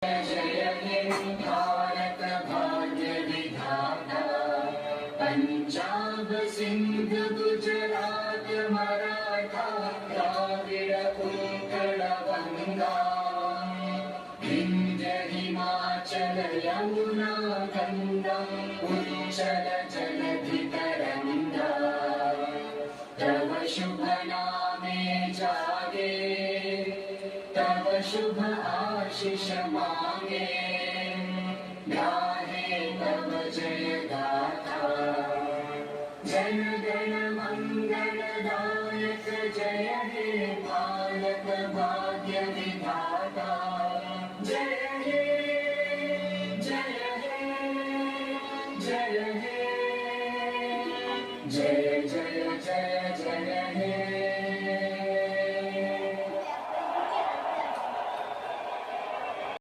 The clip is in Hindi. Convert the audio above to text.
जय हे भारत भाग्य विधाता। पंजाब सिंध गुजरात मराठा द्राविड उत्कल गंगा, विंध्य हिमाचल यमुना गंगा उच्चल जलधि तरंगा। तव शुभ नामे जागे, तव शुभ आशीष मांगे, गाहे तव जय गाथा। जन गण मंगल दायक जय हे भारत भाग्य